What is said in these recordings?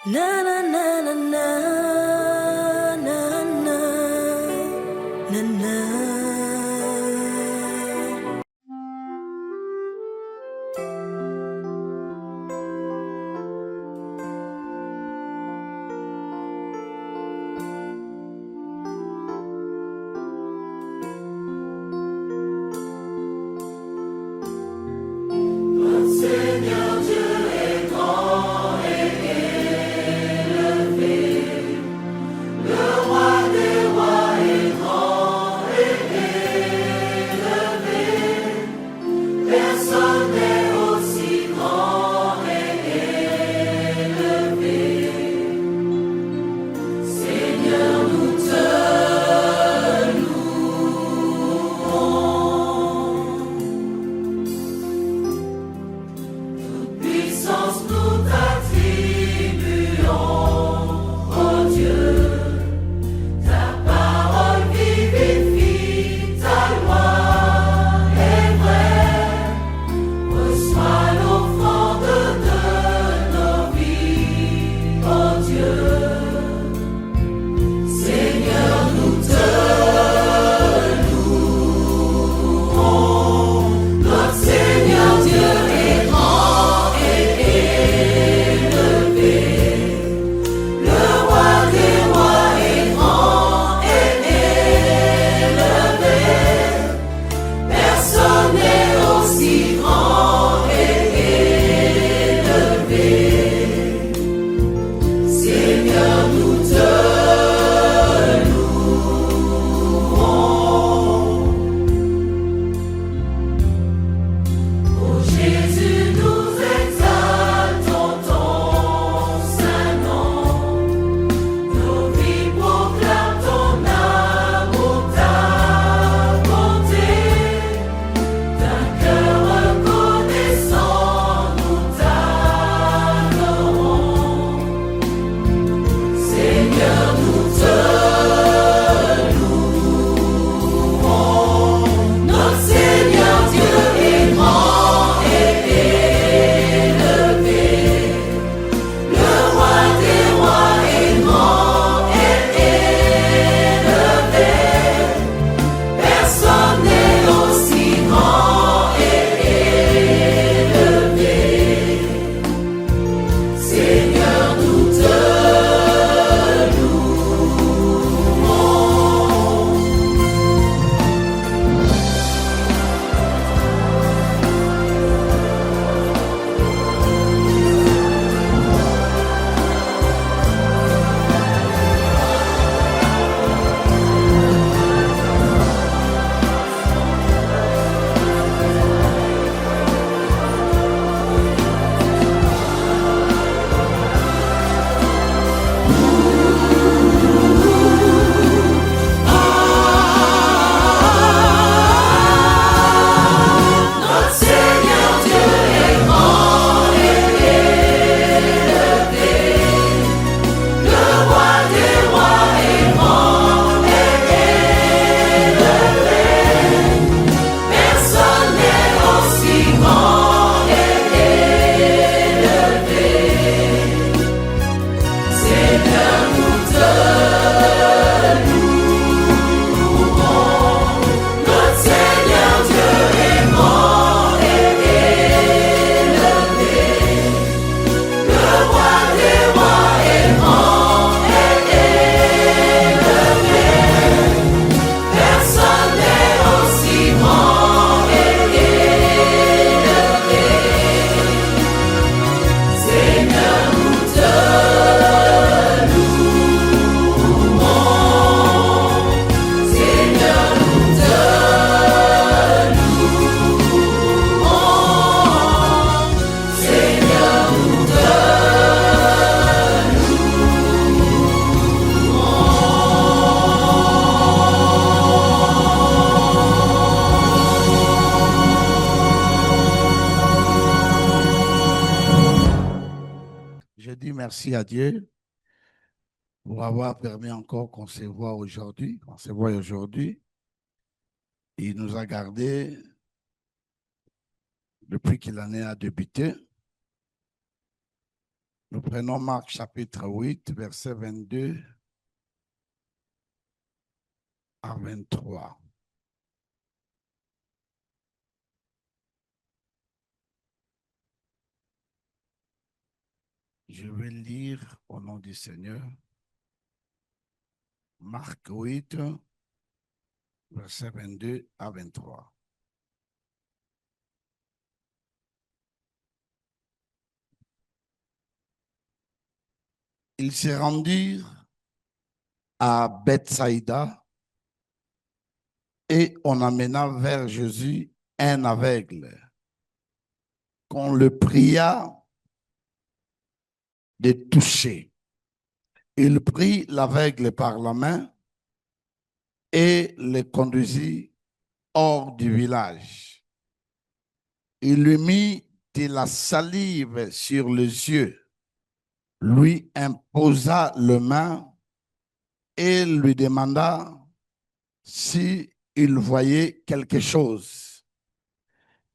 Na na na na na na na na na. Seigneur Dieu est grand et élevé, le roi des rois est grand et élevé, personne n'est aussi grand et élevé. Seigneur, nous te louons. Puissance nous t'attribuons, ô Dieu, ta parole vivifie, ta loi est vraie, reçois l'offrande de nos vies, ô Dieu. Seigneur, nous te louons, notre Seigneur Dieu est grand et élevé, le roi des rois est grand et élevé, personne n'est aussi grand et élevé. Seigneur, nous te louons. Ô Jésus, nous exaltons ton saint nom. Nos vies proclament ton amour, ta bonté. D'un cœur reconnaissant, nous t'adorons. Seigneur, nous te louons. Notre Seigneur Dieu est grand et élevé, le roi des rois est grand et élevé, personne n'est aussi grand et élevé. Seigneur, nous te louons. Notre Seigneur Dieu est grand et élevé, le roi des rois est grand et élevé, personne n'est aussi grand et élevé. Seigneur, nous te louons. Notre Seigneur Dieu est grand et élevé, le roi des rois est grand et élevé, personne n'est aussi grand et élevé. Seigneur, nous te louons. Seigneur, nous te louons. Seigneur, nous Je dis merci à Dieu pour avoir permis encore qu'on se voit aujourd'hui. Il nous a gardés depuis que l'année a débuté. Nous prenons Marc chapitre 8, versets 22 à 23. Je vais lire au nom du Seigneur. Marc 8, versets 22 à 23. Ils se rendirent à Bethsaïda et on amena vers Jésus un aveugle qu'on le pria de toucher. Il prit l'aveugle par la main et le conduisit hors du village. Il lui mit de la salive sur les yeux, lui imposa les mains et lui demanda si il voyait quelque chose.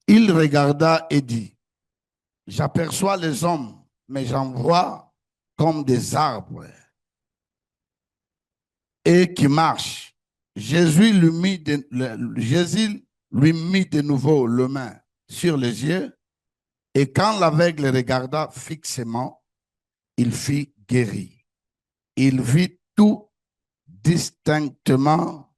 Il regarda et dit, « J'aperçois les hommes, mais j'en vois comme des arbres et qui marchent. » Jésus lui mit de nouveau les mains sur les yeux et quand l'aveugle regarda fixement, il fut guéri. Il vit tout distinctement.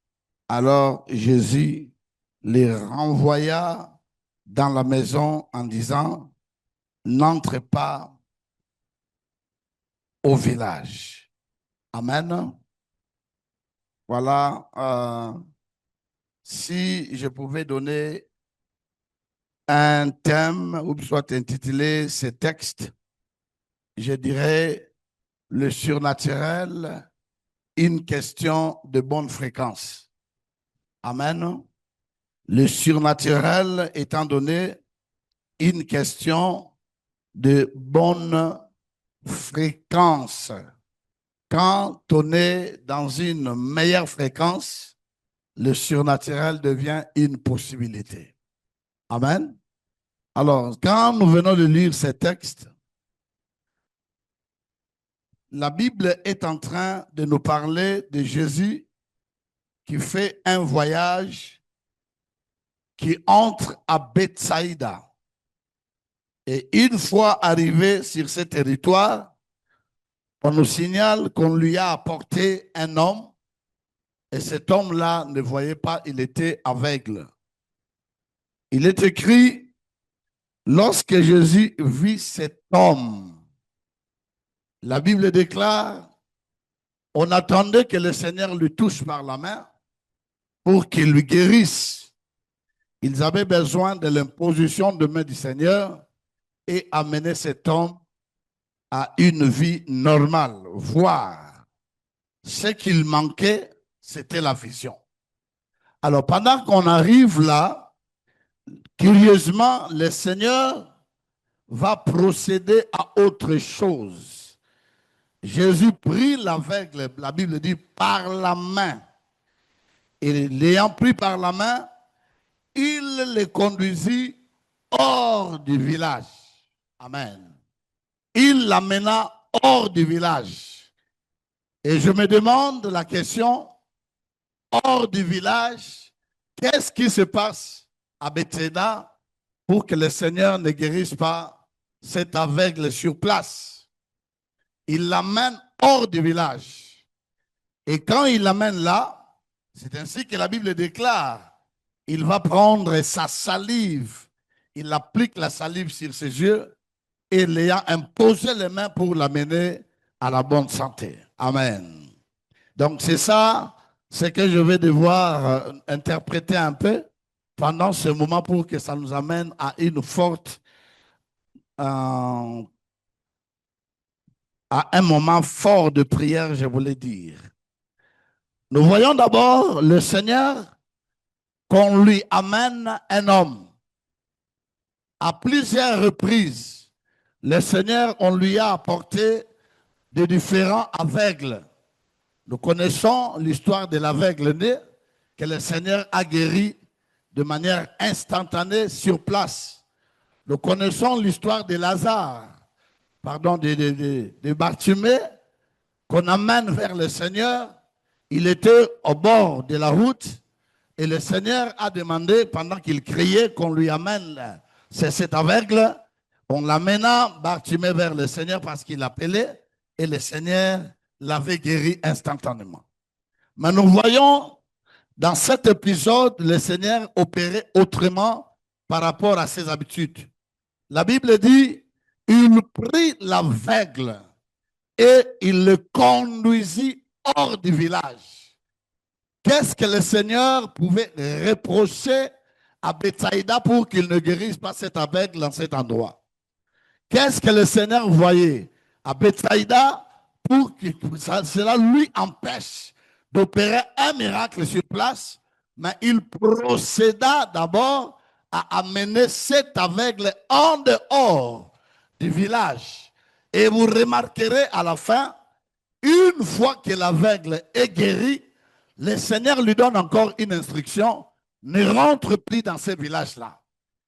Alors Jésus les renvoya dans la maison en disant, « N'entrez pas au village. » Amen. Voilà, si je pouvais donner un thème ou soit intituler ce texte, je dirais le surnaturel, une question de bonne fréquence. Amen. Le surnaturel étant donné une question de bonne fréquence. Quand on est dans une meilleure fréquence, le surnaturel devient une possibilité. Amen. Alors, quand nous venons de lire ces textes, la Bible est en train de nous parler de Jésus qui fait un voyage, qui entre à Bethsaïda. Et une fois arrivé sur ce territoire, on nous signale qu'on lui a apporté un homme et cet homme-là ne voyait pas, il était aveugle. Il est écrit, lorsque Jésus vit cet homme, la Bible déclare, on attendait que le Seigneur lui touche par la main pour qu'il lui guérisse. Ils avaient besoin de l'imposition de main du Seigneur et amener cet homme à une vie normale, voire ce qu'il manquait, c'était la vision. Alors, pendant qu'on arrive là, curieusement, le Seigneur va procéder à autre chose. Jésus prit l'aveugle, la Bible dit, par la main. Et l'ayant pris par la main, il le conduisit hors du village. Amen. Il l'amena hors du village. Et je me demande la question, hors du village, qu'est-ce qui se passe à Bethsaïda pour que le Seigneur ne guérisse pas cet aveugle sur place? Il l'amène hors du village. Et quand il l'amène là, c'est ainsi que la Bible déclare, il va prendre sa salive, il applique la salive sur ses yeux et l'ayant imposé les mains pour l'amener à la bonne santé. Amen. Donc c'est ça, c'est que je vais devoir interpréter un peu pendant ce moment pour que ça nous amène à une forte, à un moment fort de prière, je voulais dire. Nous voyons d'abord le Seigneur qu'on lui amène un homme. À plusieurs reprises, le Seigneur, on lui a apporté de différents aveugles. Nous connaissons l'histoire de l'aveugle né que le Seigneur a guéri de manière instantanée sur place. Nous connaissons l'histoire de Lazare pardon, de Bartimée, qu'on amène vers le Seigneur. Il était au bord de la route et le Seigneur a demandé, pendant qu'il criait, qu'on lui amène cet aveugle. On l'amena, Bartimée, vers le Seigneur parce qu'il l'appelait et le Seigneur l'avait guéri instantanément. Mais nous voyons dans cet épisode, le Seigneur opérait autrement par rapport à ses habitudes. La Bible dit, il prit l'aveugle et il le conduisit hors du village. Qu'est-ce que le Seigneur pouvait reprocher à Bethsaïda pour qu'il ne guérisse pas cet aveugle dans cet endroit? Qu'est-ce que le Seigneur voyait à Bethsaïda pour que cela lui empêche d'opérer un miracle sur place? Mais il procéda d'abord à amener cet aveugle en dehors du village. Et vous remarquerez à la fin, une fois que l'aveugle est guéri, le Seigneur lui donne encore une instruction, ne rentre plus dans ce village-là.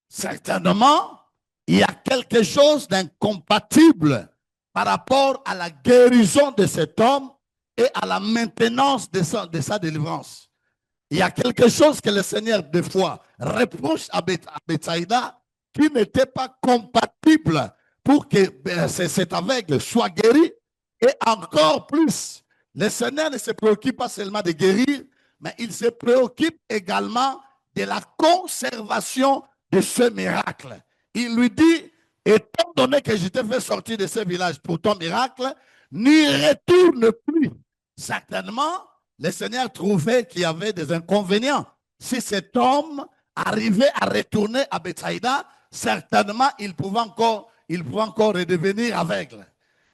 Certainement, il y a quelque chose d'incompatible par rapport à la guérison de cet homme et à la maintenance de sa délivrance. Il y a quelque chose que le Seigneur, des fois, reproche à Bethsaïda qui n'était pas compatible pour que cet aveugle soit guéri. Et encore plus, le Seigneur ne se préoccupe pas seulement de guérir, mais il se préoccupe également de la conservation de ce miracle. Il lui dit, étant donné que je t'ai fait sortir de ce village pour ton miracle, n'y retourne plus. Certainement, le Seigneur trouvait qu'il y avait des inconvénients. Si cet homme arrivait à retourner à Bethsaïda, certainement, il pouvait encore redevenir aveugle.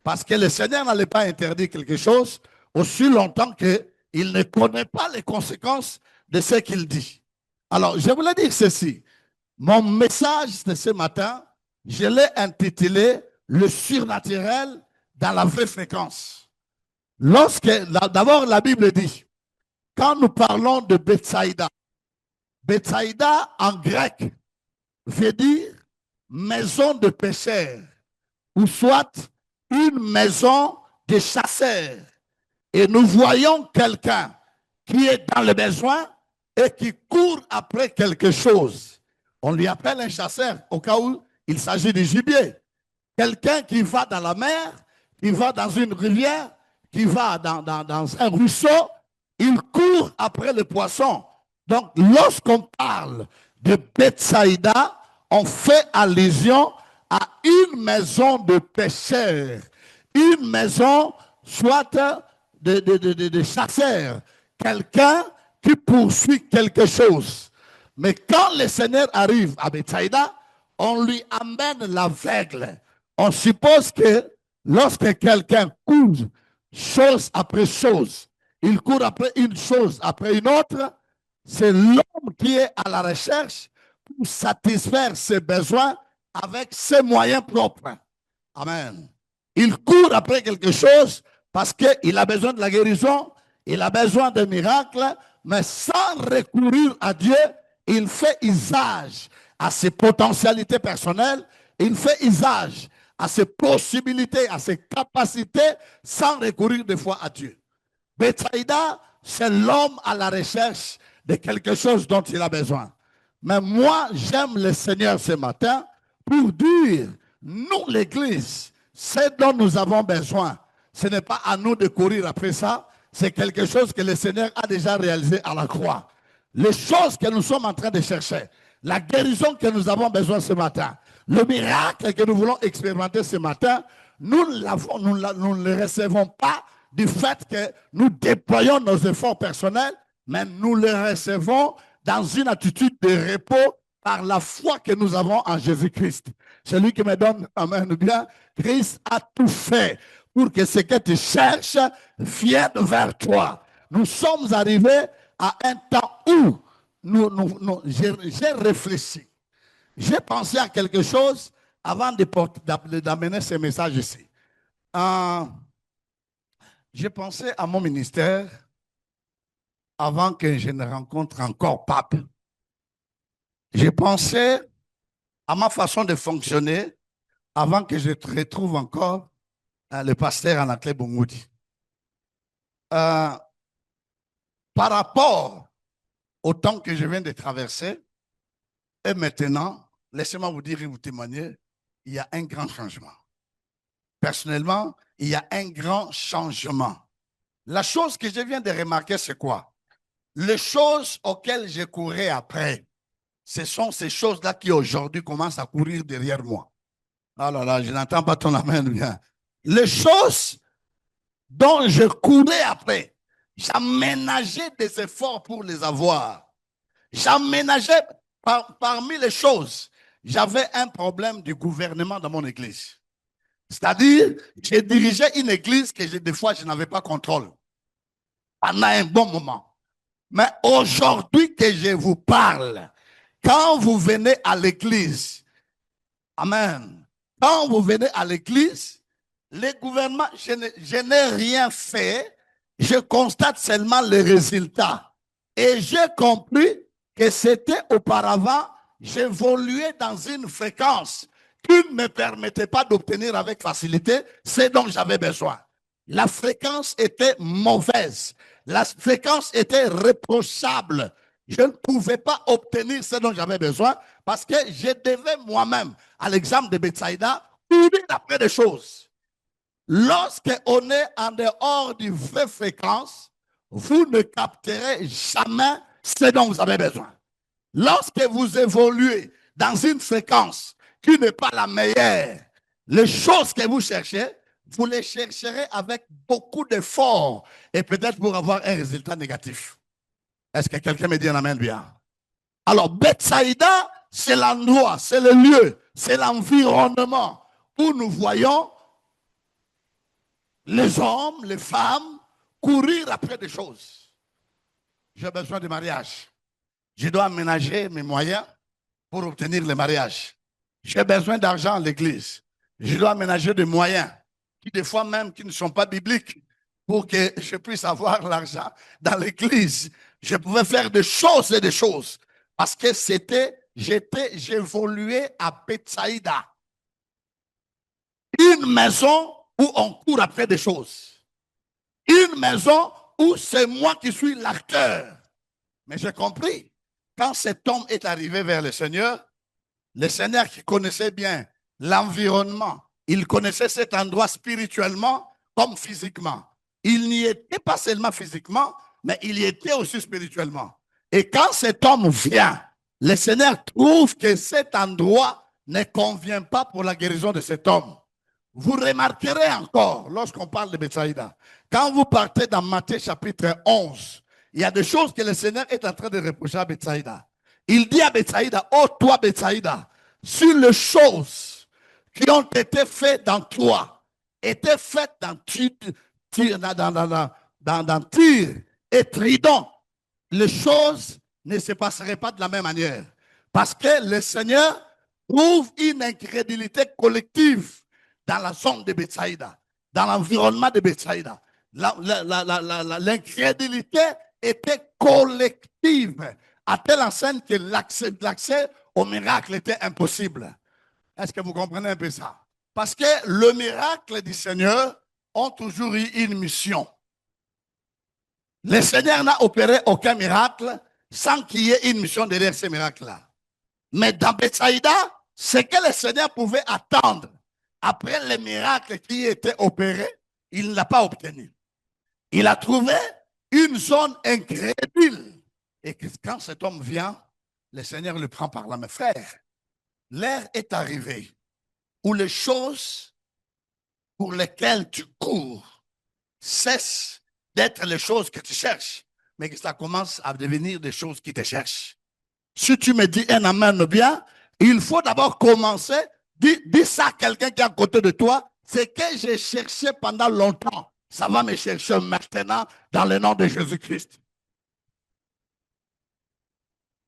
Parce que le Seigneur n'allait pas interdire quelque chose aussi longtemps qu'il ne connaît pas les conséquences de ce qu'il dit. Alors, je voulais dire ceci. Mon message de ce matin, je l'ai intitulé « Le surnaturel dans la vraie fréquence ». D'abord, la Bible dit, quand nous parlons de Bethsaïda, Bethsaïda en grec veut dire maison de pécheurs, ou soit une maison de chasseurs. Et nous voyons quelqu'un qui est dans le besoin et qui court après quelque chose. On lui appelle un chasseur au cas où il s'agit de gibier. Quelqu'un qui va dans la mer, qui va dans une rivière, qui va dans un ruisseau, il court après le poisson. Donc, lorsqu'on parle de Bethsaïda, on fait allusion à une maison de pécheurs, une maison soit de chasseurs, quelqu'un qui poursuit quelque chose. Mais quand le Seigneur arrive à Bethsaïda, on lui amène l'aveugle. On suppose que lorsque quelqu'un court chose après chose, il court après une chose après une autre, c'est l'homme qui est à la recherche pour satisfaire ses besoins avec ses moyens propres. Amen. Il court après quelque chose parce qu'il a besoin de la guérison, il a besoin de miracles, mais sans recourir à Dieu, il fait usage à ses potentialités personnelles, il fait usage à ses possibilités, à ses capacités, sans recourir des fois à Dieu. Bethsaïda, c'est l'homme à la recherche de quelque chose dont il a besoin. Mais moi, j'aime le Seigneur ce matin pour dire, nous, l'Église, c'est dont nous avons besoin. Ce n'est pas à nous de courir après ça, c'est quelque chose que le Seigneur a déjà réalisé à la croix. Les choses que nous sommes en train de chercher, la guérison que nous avons besoin ce matin, le miracle que nous voulons expérimenter ce matin, nous ne le recevons pas du fait que nous déployons nos efforts personnels, mais nous le recevons dans une attitude de repos par la foi que nous avons en Jésus-Christ. Celui qui me donne amen bien, Christ a tout fait pour que ce que tu cherches vienne vers toi. Nous sommes arrivés à un temps où j'ai réfléchi. J'ai pensé à quelque chose avant d'amener ce message ici. J'ai pensé à mon ministère avant que je ne rencontre encore Pape. J'ai pensé à ma façon de fonctionner avant que je te retrouve encore le pasteur Anaclet Bongoudi. Par rapport au temps que je viens de traverser, et maintenant, laissez-moi vous dire et vous témoigner, il y a un grand changement. Personnellement, il y a un grand changement. La chose que je viens de remarquer, c'est quoi? Les choses auxquelles je courais après, ce sont ces choses-là qui aujourd'hui commencent à courir derrière moi. Ah là là, je n'entends pas ton amen bien. Les choses dont je courais après, j'aménageais des efforts pour les avoir. J'aménageais parmi les choses. J'avais un problème du gouvernement dans mon église. C'est-à-dire, je dirigeais une église que des fois, je n'avais pas contrôle. Pendant un bon moment. Mais aujourd'hui que je vous parle, quand vous venez à l'église, amen, quand vous venez à l'église, les gouvernements, je n'ai rien fait, je constate seulement les résultats. Et j'ai compris que c'était auparavant, j'évoluais dans une fréquence qui ne me permettait pas d'obtenir avec facilité ce dont j'avais besoin. La fréquence était mauvaise. La fréquence était reprochable. Je ne pouvais pas obtenir ce dont j'avais besoin parce que je devais moi-même, à l'exemple de Bethsaïda, courir après des choses. Lorsqu'on est en dehors du vrai fréquence, vous ne capterez jamais ce dont vous avez besoin. Lorsque vous évoluez dans une fréquence qui n'est pas la meilleure, les choses que vous cherchez, vous les chercherez avec beaucoup d'efforts et peut-être pour avoir un résultat négatif. Est-ce que quelqu'un me dit un amen bien? Alors, Bethsaïda, c'est l'endroit, c'est le lieu, c'est l'environnement où nous voyons les hommes, les femmes courir après des choses. J'ai besoin de mariage. Je dois aménager mes moyens pour obtenir le mariage. J'ai besoin d'argent à l'église. Je dois aménager des moyens qui des fois même qui ne sont pas bibliques pour que je puisse avoir l'argent dans l'église. Je pouvais faire des choses et des choses parce que j'évoluais à Bethsaïda. Une maison où on court après des choses. Une maison où c'est moi qui suis l'acteur. Mais j'ai compris, quand cet homme est arrivé vers le Seigneur qui connaissait bien l'environnement, il connaissait cet endroit spirituellement comme physiquement. Il n'y était pas seulement physiquement, mais il y était aussi spirituellement. Et quand cet homme vient, le Seigneur trouve que cet endroit ne convient pas pour la guérison de cet homme. Vous remarquerez encore, lorsqu'on parle de Bethsaïda, quand vous partez dans Matthieu chapitre 11, il y a des choses que le Seigneur est en train de reprocher à Bethsaïda. Il dit à Bethsaïda, oh toi Bethsaïda, sur les choses qui ont été faites dans toi, étaient faites dans Tyr et Tridon, les choses ne se passeraient pas de la même manière. Parce que le Seigneur trouve une incrédulité collective dans la zone de Bethsaïda, dans l'environnement de Bethsaïda. L'incrédulité était collective, à telle enseigne que l'accès au miracle était impossible. Est-ce que vous comprenez un peu ça? Parce que le miracle du Seigneur ont toujours eu une mission. Le Seigneur n'a opéré aucun miracle sans qu'il y ait une mission derrière ces miracles-là. Mais dans Bethsaïda, ce que le Seigneur pouvait attendre après les miracles qui étaient opérés, il ne l'a pas obtenu. Il a trouvé une zone incrédule. Et quand cet homme vient, le Seigneur le prend par la main. Frère, l'heure est arrivée où les choses pour lesquelles tu cours cessent d'être les choses que tu cherches, mais que ça commence à devenir des choses qui te cherchent. Si tu me dis un amen bien, il faut d'abord commencer. Dis ça à quelqu'un qui est à côté de toi. C'est que j'ai cherché pendant longtemps. Ça va me chercher maintenant dans le nom de Jésus-Christ.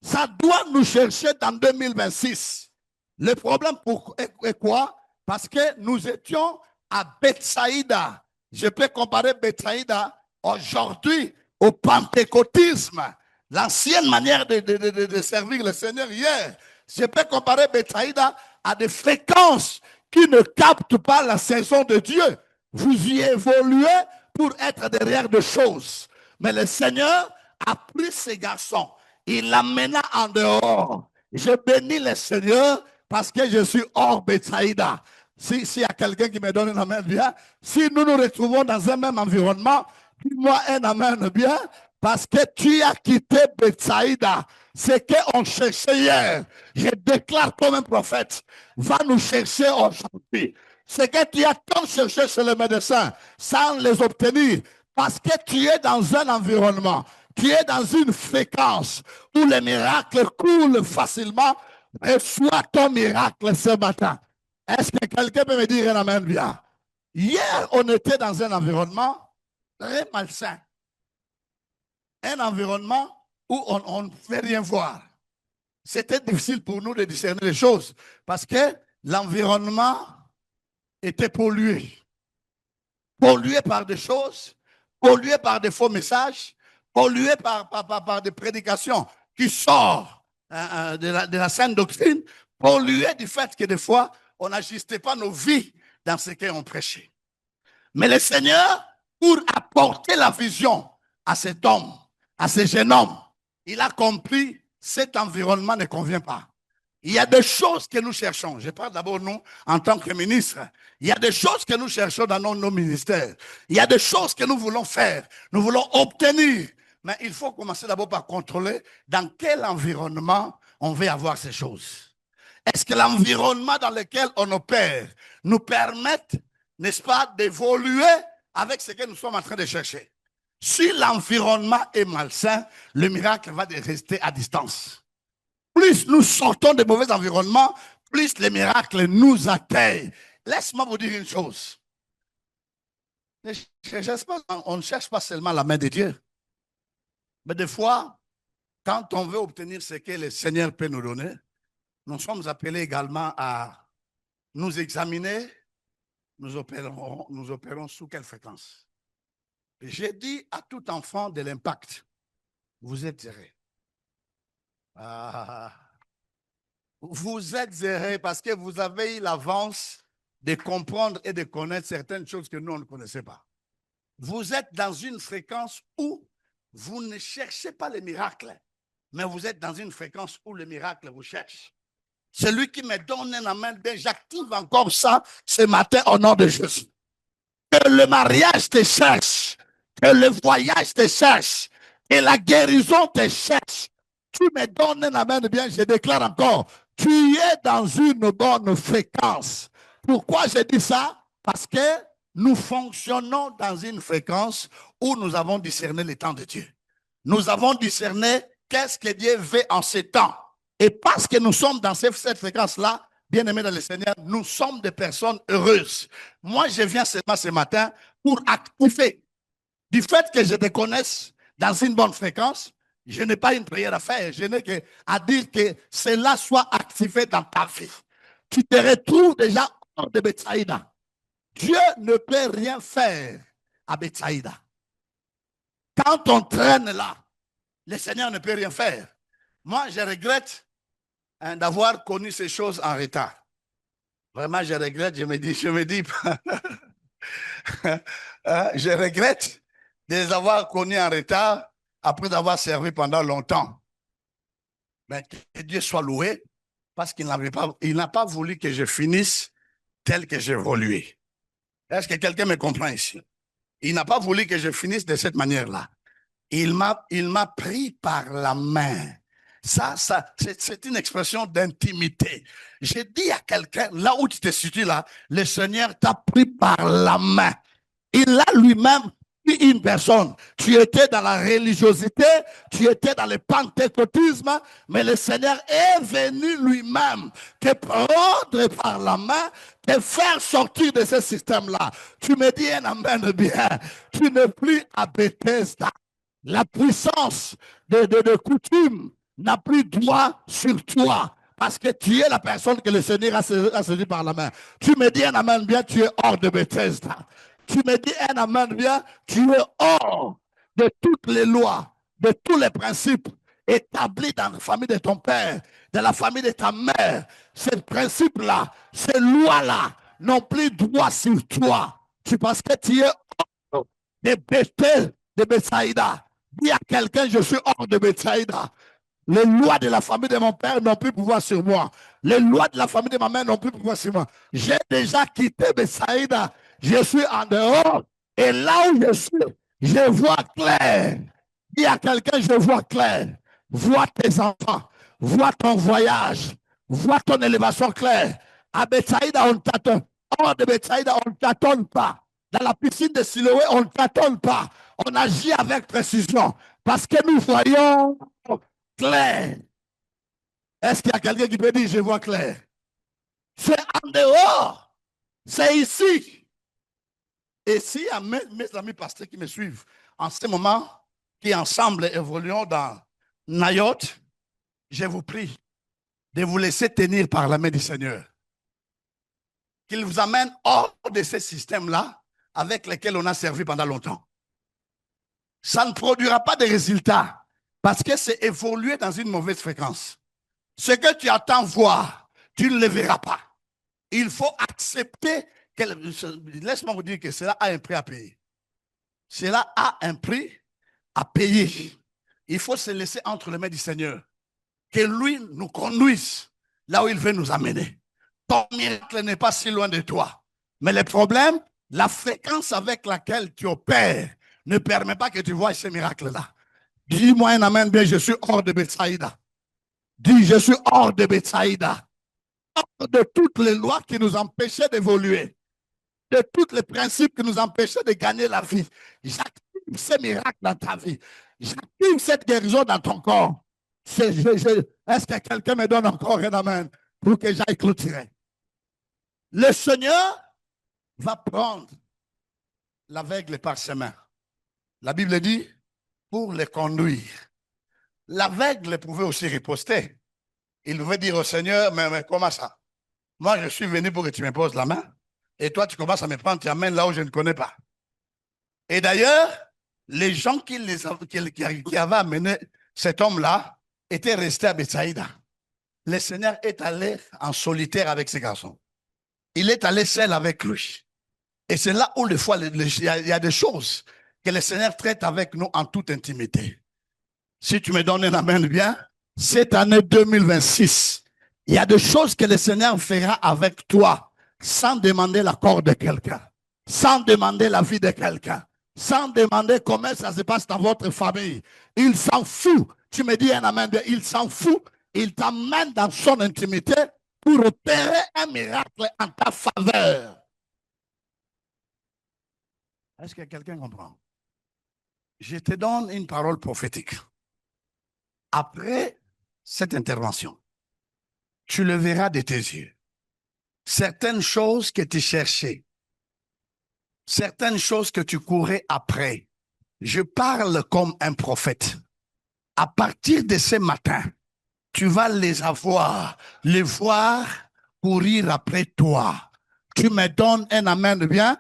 Ça doit nous chercher dans 2026. Le problème est quoi? Parce que nous étions à Bethsaïda. Je peux comparer Bethsaïda aujourd'hui au pentecôtisme, l'ancienne manière de servir le Seigneur hier. Je peux comparer Bethsaïda à des fréquences qui ne captent pas la saison de Dieu. Vous y évoluez pour être derrière des choses. Mais le Seigneur a pris ces garçons, il l'amena en dehors. Je bénis le Seigneur parce que je suis hors Bethsaïda. S'il y a quelqu'un qui me donne un amen bien, si nous nous retrouvons dans un même environnement, dis-moi un amen bien, parce que tu as quitté Bethsaïda. Ce qu'on cherchait hier, je déclare comme un prophète, va nous chercher aujourd'hui. Ce que tu as tant cherché chez les médecins, sans les obtenir, parce que tu es dans un environnement, tu es dans une fréquence où les miracles coulent facilement. Reçois ton miracle ce matin. Est-ce que quelqu'un peut me dire un amen bien? Hier, on était dans un environnement très malsain. Un environnement où on ne fait rien voir. C'était difficile pour nous de discerner les choses parce que l'environnement était pollué. Pollué par des choses, pollué par des faux messages, pollué par des prédications qui sortent de la sainte doctrine, pollué du fait que des fois, on n'ajustait pas nos vies dans ce qu'on prêchait. Mais le Seigneur, pour apporter la vision à cet homme, à ce jeune homme, il a compris cet environnement ne convient pas. Il y a des choses que nous cherchons. Je parle d'abord nous en tant que ministre. Il y a des choses que nous cherchons dans nos ministères. Il y a des choses que nous voulons faire. Nous voulons obtenir. Mais il faut commencer d'abord par contrôler dans quel environnement on veut avoir ces choses. Est-ce que l'environnement dans lequel on opère nous permet, n'est-ce pas, d'évoluer avec ce que nous sommes en train de chercher? Si l'environnement est malsain, le miracle va rester à distance. Plus nous sortons de mauvais environnements, plus les miracles nous atteignent. Laisse-moi vous dire une chose. On ne cherche pas seulement la main de Dieu. Mais des fois, quand on veut obtenir ce que le Seigneur peut nous donner, nous sommes appelés également à nous examiner. Nous opérons sous quelle fréquence? J'ai dit à tout enfant de l'impact, vous êtes zéré. Vous êtes zéré parce que vous avez eu l'avance de comprendre et de connaître certaines choses que nous, on ne connaissait pas. Vous êtes dans une fréquence où vous ne cherchez pas les miracles, mais vous êtes dans une fréquence où le miracle vous cherche. Celui qui me donne un amen, j'active encore ça ce matin au nom de Jésus. Que le mariage te cherche, que le voyage te cherche, que la guérison te cherche. Tu me donnes un amen bien, je déclare encore, tu es dans une bonne fréquence. Pourquoi je dis ça? Parce que nous fonctionnons dans une fréquence où nous avons discerné les temps de Dieu. Nous avons discerné qu'est-ce que Dieu veut en ces temps. Et parce que nous sommes dans cette fréquence-là, bien-aimés dans le Seigneur, nous sommes des personnes heureuses. Moi, je viens seulement ce matin pour activer. Du fait que je te connaisse dans une bonne fréquence, je n'ai pas une prière à faire. Je n'ai qu'à dire que cela soit activé dans ta vie. Tu te retrouves déjà hors de Bethsaïda. Dieu ne peut rien faire à Bethsaïda. Quand on traîne là, le Seigneur ne peut rien faire. Moi, je regrette d'avoir connu ces choses en retard. Vraiment, je regrette, je me dis, je regrette de les avoir connus en retard après avoir servi pendant longtemps. Mais que Dieu soit loué parce qu'il n'a pas voulu que je finisse tel que j'ai évolué. Est-ce que quelqu'un me comprend ici? Il n'a pas voulu que je finisse de cette manière-là. Il m'a pris par la main. Ça c'est une expression d'intimité. J'ai dit à quelqu'un, là où tu te situes là, le Seigneur t'a pris par la main. Il a lui-même pris une personne. Tu étais dans la religiosité, tu étais dans le pentecôtisme, mais le Seigneur est venu lui-même te prendre par la main, te faire sortir de ce système-là. Tu me dis un amen bien. Tu n'es plus à Bethesda. La puissance de coutume n'a plus droit sur toi parce que tu es la personne que le Seigneur a saisi par la main. Tu me dis un amen bien, tu es hors de Bethesda. Tu me dis un amen bien, tu es hors de toutes les lois, de tous les principes établi dans la famille de ton père, dans la famille de ta mère, ce principe-là, ces lois-là n'ont plus droit sur toi. C'est parce que tu es hors de Bethel, de Bethsaïda. Dis à quelqu'un, je suis hors de Bethsaïda. Les lois de la famille de mon père n'ont plus pouvoir sur moi. Les lois de la famille de ma mère n'ont plus pouvoir sur moi. J'ai déjà quitté Bethsaïda. Je suis en dehors. Et là où je suis, je vois clair. Dis à quelqu'un, je vois clair. Vois tes enfants. Vois ton voyage. Vois ton élévation claire. À Bethsaïda, on t'attend. Hors de Bethsaïda, on ne t'attend pas. Dans la piscine de Siloé, on ne t'attend pas. On agit avec précision. Parce que nous voyons clair. Est-ce qu'il y a quelqu'un qui peut dire je vois clair? C'est en dehors. C'est ici. Et s'il y a mes amis pasteurs qui me suivent en ce moment, qui ensemble évoluons dans Nayot, je vous prie de vous laisser tenir par la main du Seigneur. Qu'il vous amène hors de ces systèmes-là avec lesquels on a servi pendant longtemps. Ça ne produira pas de résultats parce que c'est évoluer dans une mauvaise fréquence. Ce que tu attends voir, tu ne le verras pas. Il faut accepter que, laisse-moi vous dire que cela a un prix à payer. Cela a un prix à payer. Il faut se laisser entre les mains du Seigneur. Que lui nous conduise là où il veut nous amener. Ton miracle n'est pas si loin de toi. Mais le problème, la fréquence avec laquelle tu opères ne permet pas que tu vois ce miracle-là. Dis-moi un amen bien, je suis hors de Bethsaïda. Dis, je suis hors de Bethsaïda. Hors de toutes les lois qui nous empêchaient d'évoluer. De tous les principes qui nous empêchaient de gagner la vie. J'active ces miracles dans ta vie. J'active cette guérison dans ton corps. Est-ce que quelqu'un me donne encore un amen pour que j'aille clôturer? Le Seigneur va prendre l'aveugle par ses mains. La Bible dit pour les conduire. L'aveugle pouvait aussi riposter. Il pouvait dire au Seigneur, mais comment ça? Moi, je suis venu pour que tu me poses la main. Et toi, tu commences à me prendre ta main là où je ne connais pas. Et d'ailleurs, les gens qui avaient amené cet homme-là étaient restés à Bethsaïda. Le Seigneur est allé en solitaire avec ces garçons. Il est allé seul avec lui. Et c'est là où des fois, il y a des choses que le Seigneur traite avec nous en toute intimité. Si tu me donnes un amen bien, cette année 2026, il y a des choses que le Seigneur fera avec toi sans demander l'accord de quelqu'un, sans demander l'avis de quelqu'un, sans demander comment ça se passe dans votre famille. Il s'en fout. Tu me dis un amen bien, il s'en fout. Il t'amène dans son intimité pour opérer un miracle en ta faveur. Est-ce que quelqu'un comprend? Je te donne une parole prophétique. Après cette intervention, tu le verras de tes yeux. Certaines choses que tu cherchais, certaines choses que tu courais après, je parle comme un prophète. À partir de ce matin, tu vas les avoir, les voir courir après toi. Tu me donnes un amen bien?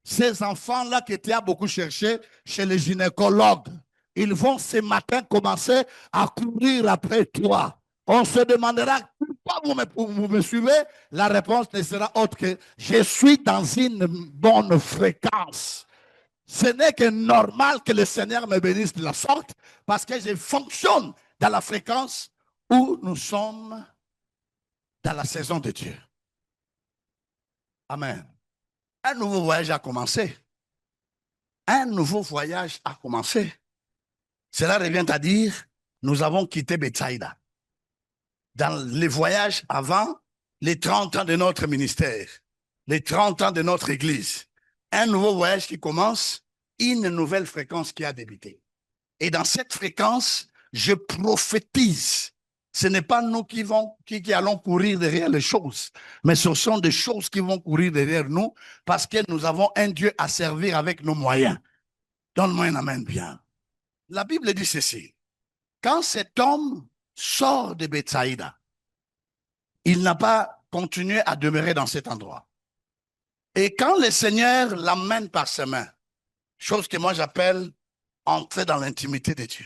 Ces enfants-là que tu as beaucoup cherché chez les gynécologues, ils vont ce matin commencer à courir après toi. On se demandera pourquoi vous me suivez. La réponse ne sera autre que je suis dans une bonne fréquence. Ce n'est que normal que le Seigneur me bénisse de la sorte parce que je fonctionne dans la fréquence où nous sommes dans la saison de Dieu. Amen. Un nouveau voyage a commencé. Un nouveau voyage a commencé. Cela revient à dire, nous avons quitté Bethsaïda. Dans les voyages avant les 30 ans de notre ministère, les 30 ans de notre église, un nouveau voyage qui commence, une nouvelle fréquence qui a débuté. Et dans cette fréquence, je prophétise. Ce n'est pas nous qui allons courir derrière les choses, mais ce sont des choses qui vont courir derrière nous parce que nous avons un Dieu à servir avec nos moyens. Donne-moi un amen bien. La Bible dit ceci. Quand cet homme sort de Bethsaïda, il n'a pas continué à demeurer dans cet endroit. Et quand le Seigneur l'amène par ses mains, chose que moi j'appelle entrer dans l'intimité de Dieu.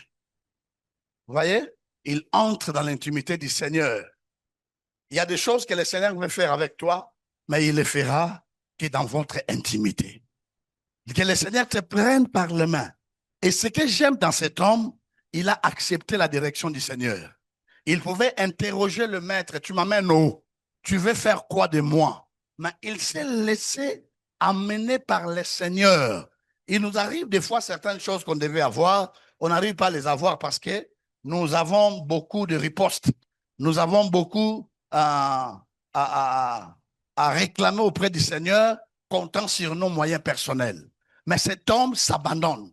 Vous voyez? il entre dans l'intimité du Seigneur. Il y a des choses que le Seigneur veut faire avec toi, mais il les fera que dans votre intimité. Que le Seigneur te prenne par les mains. Et ce que j'aime dans cet homme, il a accepté la direction du Seigneur. Il pouvait interroger le maître, tu m'amènes où? Tu veux faire quoi de moi? Mais il s'est laissé amener par le Seigneur. Il nous arrive des fois certaines choses qu'on devait avoir, on n'arrive pas à les avoir parce que nous avons beaucoup de ripostes. Nous avons beaucoup à réclamer auprès du Seigneur, comptant sur nos moyens personnels. Mais cet homme s'abandonne.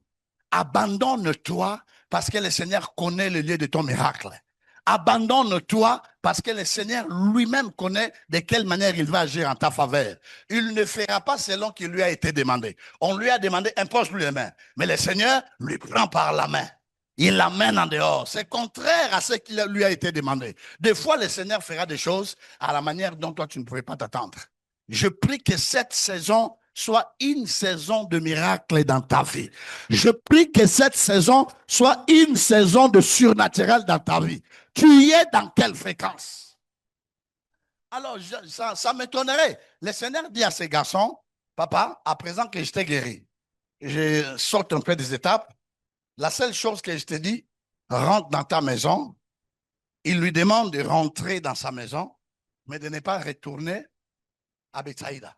Abandonne-toi parce que le Seigneur connaît le lieu de ton miracle. Abandonne-toi parce que le Seigneur lui-même connaît de quelle manière il va agir en ta faveur. Il ne fera pas selon qu'il lui a été demandé. On lui a demandé, impose-lui les mains. Mais le Seigneur lui prend par la main. Il l'amène en dehors. C'est contraire à ce qui lui a été demandé. Des fois, le Seigneur fera des choses à la manière dont toi, tu ne pouvais pas t'attendre. Je prie que cette saison soit une saison de miracles dans ta vie. Je prie que cette saison soit une saison de surnaturel dans ta vie. Tu y es dans quelle fréquence? Alors, ça m'étonnerait. Le Seigneur dit à ces garçons, papa, à présent que je t'ai guéri, je saute un peu des étapes. La seule chose que je te dis, rentre dans ta maison. Il lui demande de rentrer dans sa maison, mais de ne pas retourner à Bethsaïda.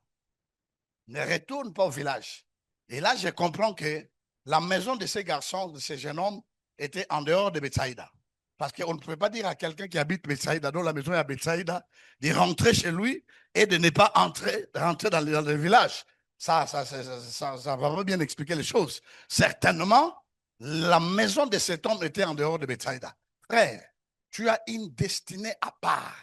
Ne retourne pas au village. Et là, je comprends que la maison de ces garçons, de ces jeunes hommes, était en dehors de Bethsaïda. Parce qu'on ne pouvait pas dire à quelqu'un qui habite Bethsaïda, dont la maison est à Bethsaïda, de rentrer chez lui et de ne pas rentrer dans le village. Ça va pas bien expliquer les choses. Certainement, la maison de cet homme était en dehors de Bethsaïda. Frère, tu as une destinée à part.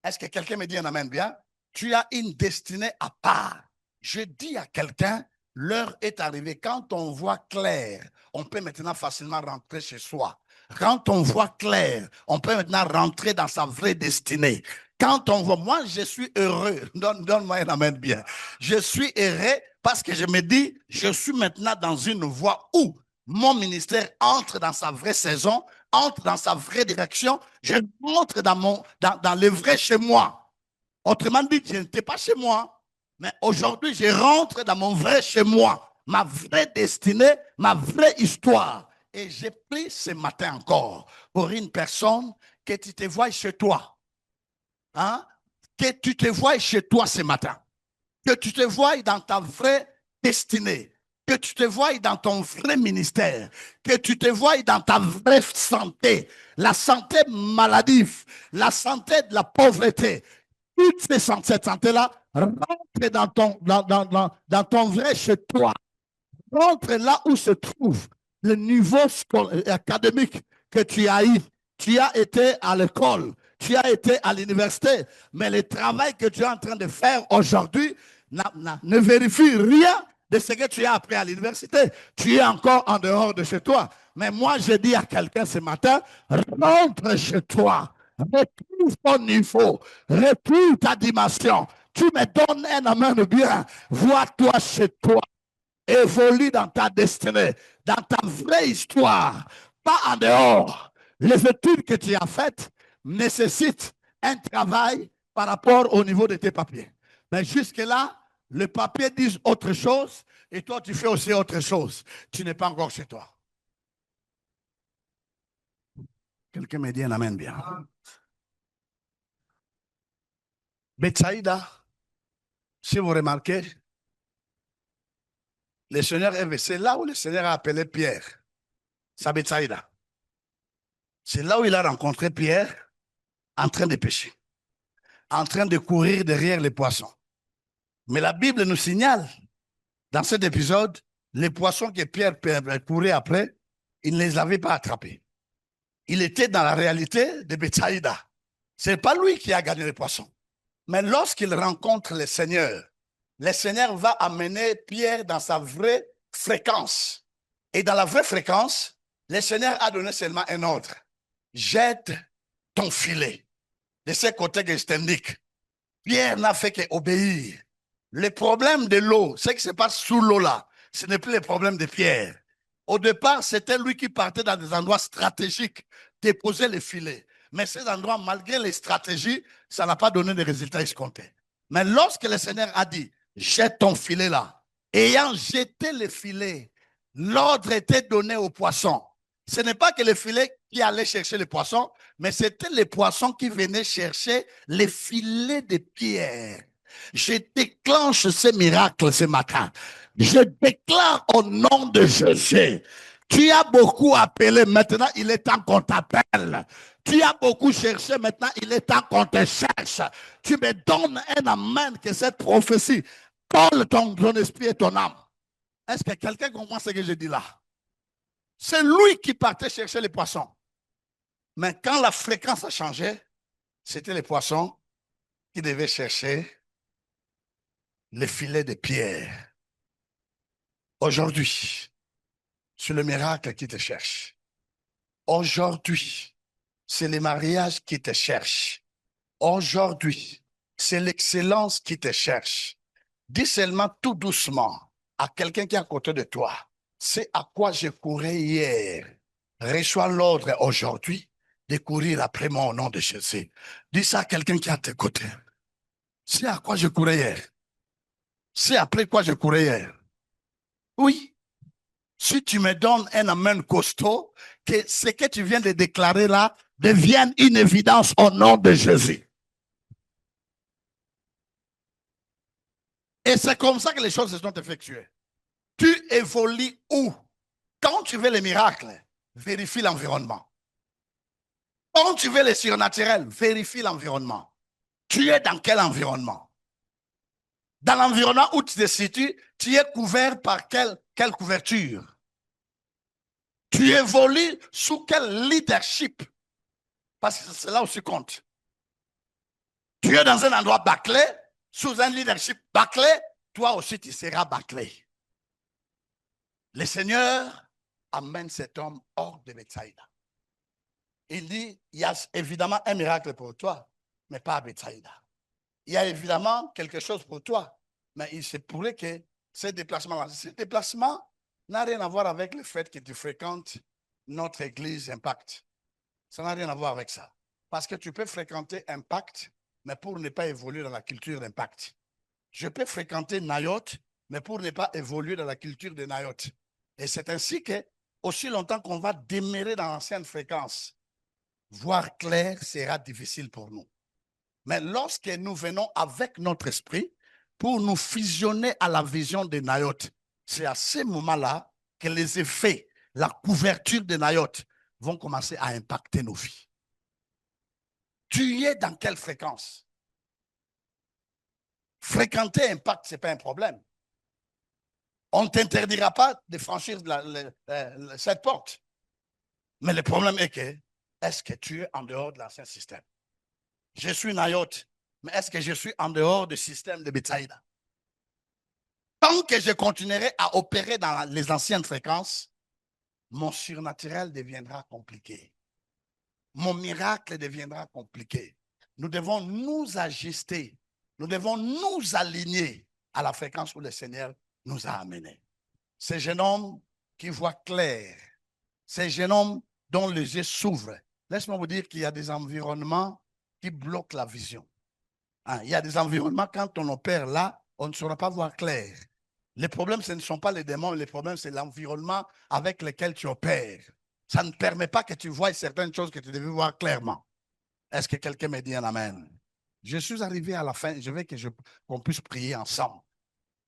Est-ce que quelqu'un me dit un amen bien? Tu as une destinée à part. Je dis à quelqu'un, l'heure est arrivée. Quand on voit clair, on peut maintenant facilement rentrer chez soi. Quand on voit clair, on peut maintenant rentrer dans sa vraie destinée. Quand on voit, moi je suis heureux, donne-moi un amen bien. Je suis heureux parce que je me dis, je suis maintenant dans une voie où mon ministère entre dans sa vraie saison, entre dans sa vraie direction, je entre dans le vrai chez moi. Autrement dit, je n'étais pas chez moi, mais aujourd'hui, je rentre dans mon vrai chez moi, ma vraie destinée, ma vraie histoire. Et j'ai pris ce matin encore pour une personne que tu te vois chez toi. Hein? Que tu te vois chez toi ce matin. Que tu te vois dans ta vraie destinée. Que tu te vois dans ton vrai ministère. Que tu te vois dans ta vraie santé. La santé maladive. La santé de la pauvreté. Toutes ces cette santé-là, rentre dans ton vrai chez toi. Rentre là où se trouve le niveau académique que tu as eu. Tu as été à l'école, tu as été à l'université, mais le travail que tu es en train de faire aujourd'hui ne vérifie rien de ce que tu as appris à l'université. Tu es encore en dehors de chez toi. Mais moi, je dis à quelqu'un ce matin, rentre chez toi. Retrouve ton niveau, retrouve ta dimension. Tu me donnes un amen bien. Vois-toi chez toi. Évolue dans ta destinée, dans ta vraie histoire, pas en dehors. Les études que tu as faites nécessitent un travail par rapport au niveau de tes papiers. Mais jusque-là, les papiers disent autre chose et toi, tu fais aussi autre chose. Tu n'es pas encore chez toi. Quelqu'un me dit un amen bien. Bethsaïda, si vous remarquez, le Seigneur c'est là où le Seigneur a appelé Pierre. C'est Bethsaïda. C'est là où il a rencontré Pierre en train de pêcher, en train de courir derrière les poissons. Mais la Bible nous signale, dans cet épisode, les poissons que Pierre courait après, il ne les avait pas attrapés. Il était dans la réalité de Bethsaïda. Ce n'est pas lui qui a gagné les poissons. Mais lorsqu'il rencontre le Seigneur va amener Pierre dans sa vraie fréquence. Et dans la vraie fréquence, le Seigneur a donné seulement un ordre. Jette ton filet. De ce côté que je t'indique, Pierre n'a fait qu'obéir. Le problème de l'eau, ce qui se passe sous l'eau là, ce n'est plus le problème de Pierre. Au départ, c'était lui qui partait dans des endroits stratégiques déposer les filets. Mais ces endroits, malgré les stratégies, ça n'a pas donné de résultats escomptés. Mais lorsque le Seigneur a dit, jette ton filet là, ayant jeté les filets, l'ordre était donné aux poissons. Ce n'est pas que les filets qui allaient chercher les poissons, mais c'était les poissons qui venaient chercher les filets de pierre. Je déclenche ce miracle ce matin. Je déclare au nom de Jésus. Tu as beaucoup appelé, maintenant il est temps qu'on t'appelle. Tu as beaucoup cherché, maintenant il est temps qu'on te cherche. Tu me donnes un amen que cette prophétie colle ton esprit et ton âme. Est-ce que quelqu'un comprend ce que je dis là? C'est lui qui partait chercher les poissons. Mais quand la fréquence a changé, c'était les poissons qui devaient chercher les filets de pierre. Aujourd'hui, c'est le miracle qui te cherche. Aujourd'hui, c'est le mariage qui te cherche. Aujourd'hui, c'est l'excellence qui te cherche. Dis seulement tout doucement à quelqu'un qui est à côté de toi. C'est à quoi je courais hier. Reçois l'ordre aujourd'hui de courir après moi au nom de Jésus. Dis ça à quelqu'un qui est à tes côtés. C'est à quoi je courais hier. C'est après quoi je courais hier. Oui. Si tu me donnes un amen costaud, que ce que tu viens de déclarer là devienne une évidence au nom de Jésus. Et c'est comme ça que les choses se sont effectuées. Tu évolues où? Quand tu veux les miracles, vérifie l'environnement. Quand tu veux les surnaturels, vérifie l'environnement. Tu es dans quel environnement? Dans l'environnement où tu te situes, tu es couvert par quelle couverture? Tu évolues sous quel leadership? Parce que c'est là où tu comptes. Tu es dans un endroit bâclé, sous un leadership bâclé, toi aussi tu seras bâclé. Le Seigneur amène cet homme hors de Bethsaïda. Il dit, il y a évidemment un miracle pour toi, mais pas à Bethsaïda. Il y a évidemment quelque chose pour toi, mais il se pourrait que ce déplacement n'a rien à voir avec le fait que tu fréquentes notre église Impact. Ça n'a rien à voir avec ça. Parce que tu peux fréquenter Impact, mais pour ne pas évoluer dans la culture d'Impact. Je peux fréquenter Nayot, mais pour ne pas évoluer dans la culture de Nayot. Et c'est ainsi que, aussi longtemps qu'on va demeurer dans l'ancienne fréquence, voir clair sera difficile pour nous. Mais lorsque nous venons avec notre esprit pour nous fusionner à la vision de Nayot, c'est à ce moment-là que les effets, la couverture de Nayot vont commencer à impacter nos vies. Tu es dans quelle fréquence? Fréquenter Impact, ce n'est pas un problème. On ne t'interdira pas de franchir cette porte. Mais le problème est que, est-ce que tu es en dehors de l'ancien système? Je suis Nayot, mais est-ce que je suis en dehors du système de Bethsaïda? Tant que je continuerai à opérer dans les anciennes fréquences, mon surnaturel deviendra compliqué. Mon miracle deviendra compliqué. Nous devons nous ajuster. Nous devons nous aligner à la fréquence où le Seigneur nous a amenés. Ce jeune homme qui voit clair, ce jeune homme dont les yeux s'ouvrent. Laisse-moi vous dire qu'il y a des environnements qui bloquent la vision. Il y a des environnements, quand on opère là, on ne saura pas voir clair. Les problèmes, ce ne sont pas les démons, les problèmes, c'est l'environnement avec lequel tu opères. Ça ne permet pas que tu vois certaines choses que tu devais voir clairement. Est-ce que quelqu'un me dit un amen? Je suis arrivé à la fin, je veux qu'on puisse prier ensemble.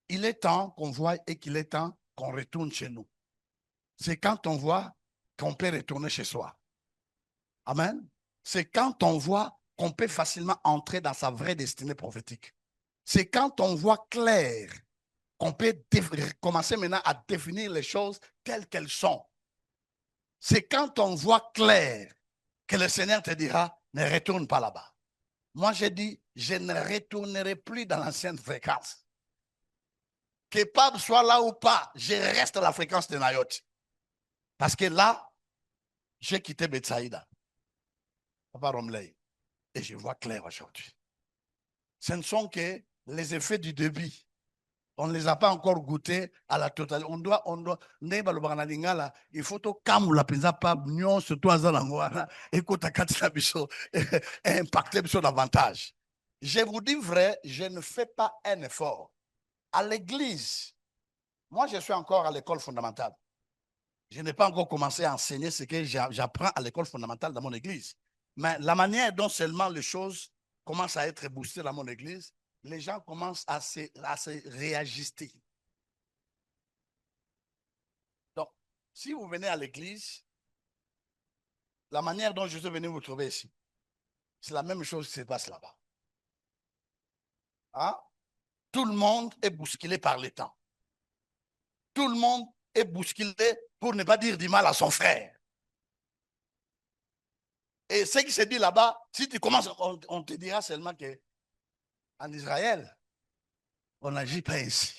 Il est temps qu'on voie et qu'il est temps qu'on retourne chez nous. C'est quand on voit qu'on peut retourner chez soi. Amen. C'est quand on voit qu'on peut facilement entrer dans sa vraie destinée prophétique. C'est quand on voit clair qu'on peut commencer maintenant à définir les choses telles qu'elles sont. C'est quand on voit clair que le Seigneur te dira, ne retourne pas là-bas. Moi, j'ai dit, je ne retournerai plus dans l'ancienne fréquence. Que Pab soit là ou pas, je reste à la fréquence de Nayot. Parce que là, j'ai quitté Bethsaïda. Papa Romley. Et je vois clair aujourd'hui. Ce ne sont que les effets du début. On ne les a pas encore goûtés à la totalité. On doit, il faut que quand la pizza pas mignon, surtout à Zalangouana, et que ta impacté sur davantage. Je vous dis vrai, je ne fais pas un effort. À l'église, moi je suis encore à l'école fondamentale. Je n'ai pas encore commencé à enseigner ce que j'apprends à l'école fondamentale dans mon église. Mais la manière dont seulement les choses commencent à être boostées dans mon église, les gens commencent à se réajuster. Donc, si vous venez à l'église, la manière dont je suis venu vous trouver ici, c'est la même chose qui se passe là-bas. Hein? Tout le monde est bousculé par les temps. Tout le monde est bousculé pour ne pas dire du mal à son frère. Et ce qui se dit là-bas, si tu commences, on te dira seulement qu'en Israël, on n'agit pas ainsi.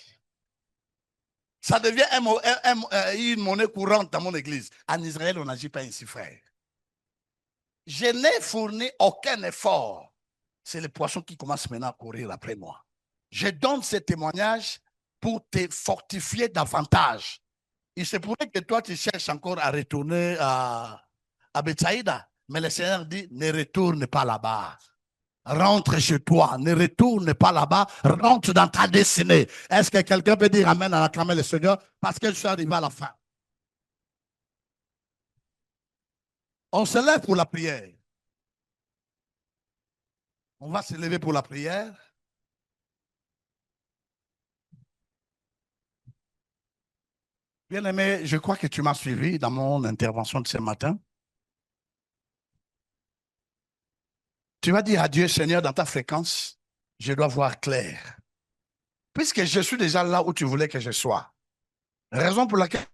Ça devient une monnaie courante dans mon église. En Israël, on n'agit pas ainsi, frère. Je n'ai fourni aucun effort. C'est le poisson qui commence maintenant à courir après moi. Je donne ce témoignage pour te fortifier davantage. Il se pourrait que toi, tu cherches encore à retourner à Bethsaïda. Mais le Seigneur dit, ne retourne pas là-bas. Rentre chez toi, ne retourne pas là-bas, rentre dans ta destinée. Est-ce que quelqu'un peut dire amen à acclamer le Seigneur? Parce que je suis arrivé à la fin. On se lève pour la prière. On va se lever pour la prière. Bien-aimé, je crois que tu m'as suivi dans mon intervention de ce matin. Tu vas dire à Dieu, Seigneur, dans ta fréquence, je dois voir clair. Puisque je suis déjà là où tu voulais que je sois. Raison pour laquelle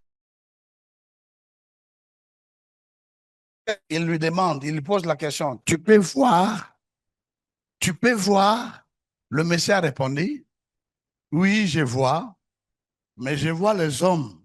il lui demande, il lui pose la question, tu peux voir? Le Messie a répondu, oui, je vois, mais je vois les hommes.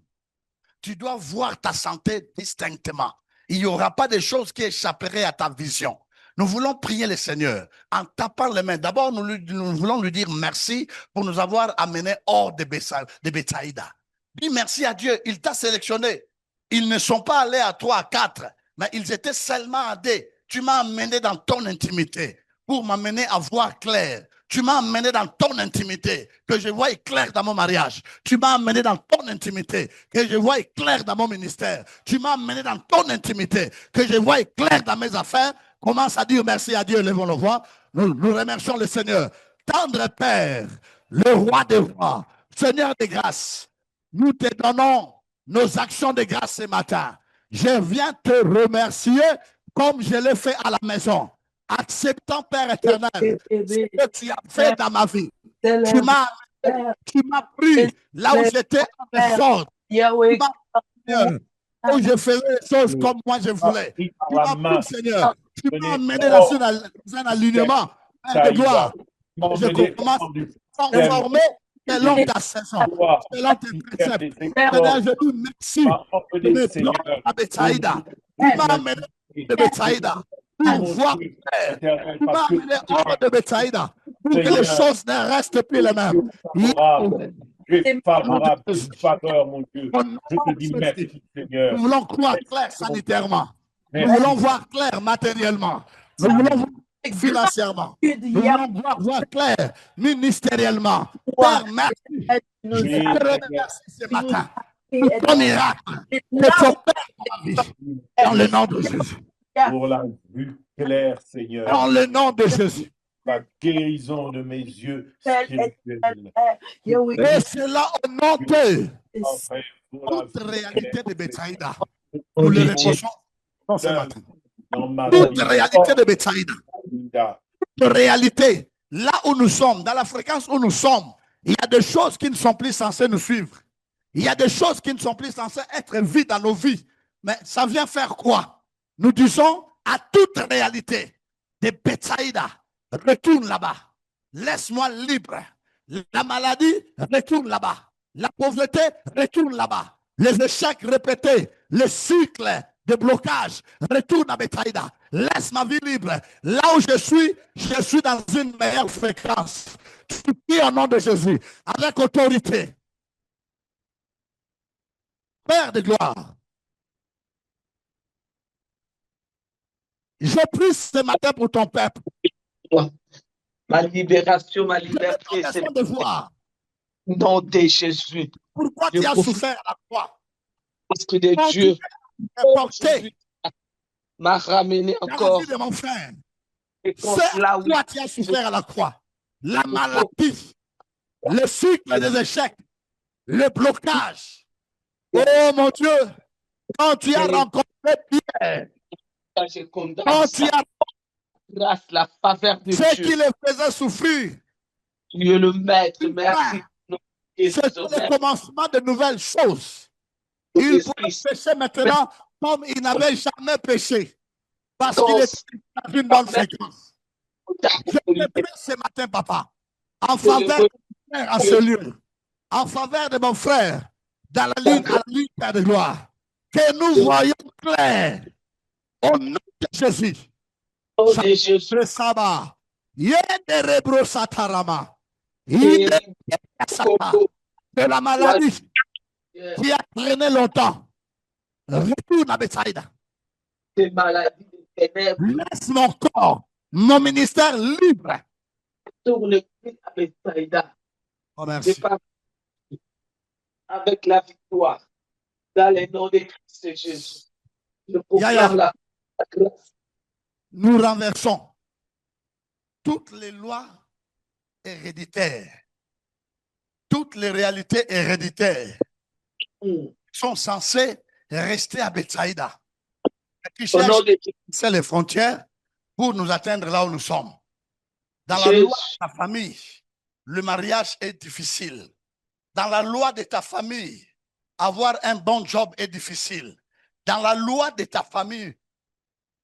Tu dois voir ta santé distinctement. Il n'y aura pas de choses qui échapperaient à ta vision. Nous voulons prier le Seigneur en tapant les mains. D'abord, nous voulons lui dire merci pour nous avoir amenés hors de Bethsaïda. Dis merci à Dieu, il t'a sélectionné. Ils ne sont pas allés à 3, à 4, mais ils étaient seulement à 2. Tu m'as amené dans ton intimité pour m'amener à voir clair. Tu m'as amené dans ton intimité, que je voie clair dans mon mariage. Tu m'as amené dans ton intimité, que je voie clair dans mon ministère. Tu m'as amené dans ton intimité, que je voie clair dans mes affaires. Commence à dire merci à Dieu, levons le voix. Nous remercions le Seigneur. Tendre Père, le roi des rois, Seigneur des grâces, nous te donnons nos actions de grâce ce matin. Je viens te remercier comme je l'ai fait à la maison. Acceptant, Père éternel, ce que tu as fait dans ma vie. Tu m'as pris là où j'étais en effort. Où je faisais les choses comme moi je voulais. Tu m'as pris, Seigneur. Tu m'as amené dans un alignement. Père de gloire. Je commence à transformer selon ta saison, selon tes préceptes. Seigneur, je dis merci de me prendre à Bethsaïda. Tu m'as amené de Bethsaïda. Pour voir, tu m'as amené hors de Bethsaïda pour que les choses ne restent plus les mêmes. Tu es favorable, faveur, mon Dieu. Je te dis merci, Seigneur. Nous voulons croire clair sanitairement. Nous voulons voir clair matériellement. Nous voulons voir financièrement. Nous voulons voir clair ministériellement. Père, merci. Je te remercie ce matin pour ton miracle. Que ton Père dans ma vie. Dans le nom de Jésus. Pour la vue claire, Seigneur. Dans le nom de Jésus. La guérison de mes yeux spirituels. Et cela au nom de toute réalité de Bethsaïda. Nous le reprochons ce matin. Toute réalité de Bethsaïda. Toute réalité. Là où nous sommes, dans la fréquence où nous sommes, il y a des choses qui ne sont plus censées nous suivre. Il y a des choses qui ne sont plus censées être vues dans nos vies. Mais ça vient faire quoi? Nous disons à toute réalité de Bethsaïda, retourne là-bas. Laisse-moi libre. La maladie, retourne là-bas. La pauvreté, retourne là-bas. Les échecs répétés, le cycle de blocage, retourne à Bethsaïda. Laisse ma vie libre. Là où je suis dans une meilleure fréquence. Tu pries au nom de Jésus, avec autorité. Père de gloire, je prie ce matin pour ton peuple. Ma libération, ma J'ai liberté, c'est besoin de voir le nom de Jésus. pourquoi tu as souffert à la croix. L'Esprit de Quand Dieu tu es porté m'a ramené dans la encore. vie de mon frère. Et quand C'est là où toi qui as souffert à la croix. La maladie, le cycle des échecs, le blocage. Oh mon Dieu, quand tu as rencontré Pierre, j'ai condamné quand tu ça, as grâce la faveur de ce Dieu, qui les faisait souffrir, tu es le maître, tu merci. c'est le commencement de nouvelles choses. Il pourrait pécher maintenant comme il n'avait jamais péché. Parce qu'il est dans une bonne fréquence. Je te prie ce matin, papa, en faveur de mon frère en ce lieu, en faveur de mon frère, dans la ligne à la ligne, Père de gloire, que nous voyons clair au nom de Jésus. Oh, de Jésus. Le sabbat, Yederebro Satarama, de la maladie qui a traîné longtemps, retourne à Bethsaïda. Des maladies, des ténèbres, Laisse mon corps, mon ministère libre. tourne à Bethsaïda. Oh, merci. Avec la victoire, dans le nom de Christ Jésus. Je proclame la grâce. Nous renversons toutes les lois héréditaires, toutes les réalités héréditaires sont censées rester à Bethsaïda. Qui cherchent les frontières pour nous atteindre là où nous sommes. Dans la loi de ta famille, le mariage est difficile. Dans la loi de ta famille, avoir un bon job est difficile. Dans la loi de ta famille,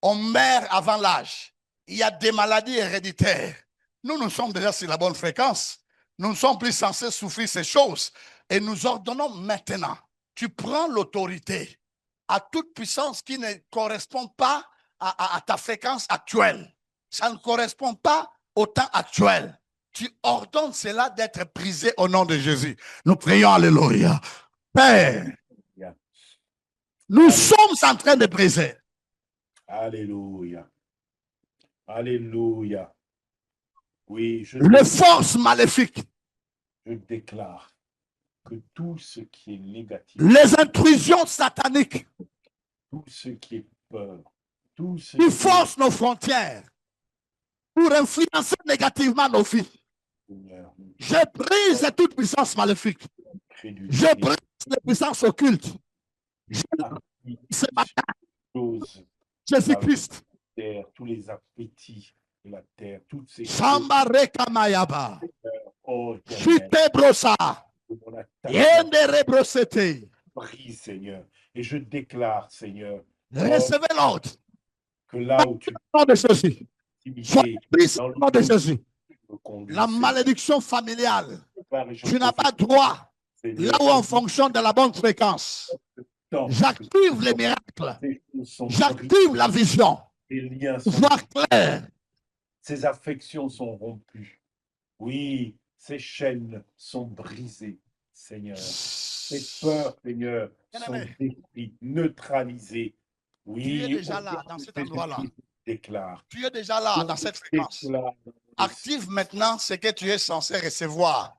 on meurt avant l'âge. Il y a des maladies héréditaires. Nous sommes déjà sur la bonne fréquence. Nous ne sommes plus censés souffrir ces choses. Et nous ordonnons maintenant, tu prends l'autorité à toute puissance qui ne correspond pas à ta fréquence actuelle. Ça ne correspond pas au temps actuel. Tu ordonnes cela d'être brisé au nom de Jésus. Nous prions, alléluia. Père, nous sommes en train de briser. Alléluia. Alléluia. Oui, les forces maléfiques. Je déclare que tout ce qui est négatif, les intrusions sataniques, tout ce qui est peur, tout ce qui force nos frontières pour influencer négativement nos vies. Je brise toute puissance maléfique. Je brise les puissances occultes. Je brise ce matin Jésus-Christ. Tous les appétits de la terre, toutes ces Samba Rekamayaba. Brise, Seigneur. Et je déclare, Seigneur, recevez l'ordre que là où tu de Jésus, dans le nom de Jésus, la malédiction familiale, tu n'as pas droit là où on fonctionne de la bonne fréquence. J'active les miracles, j'active la vision, voir clair. Ces affections sont rompues. Oui, ces chaînes sont brisées, Seigneur. Ces peurs, Seigneur, sont détruites, neutralisées. Oui, tu es déjà là, dans cet endroit-là. Déclare. Tu es déjà là, dans cette fréquence. Active maintenant ce que tu es censé recevoir.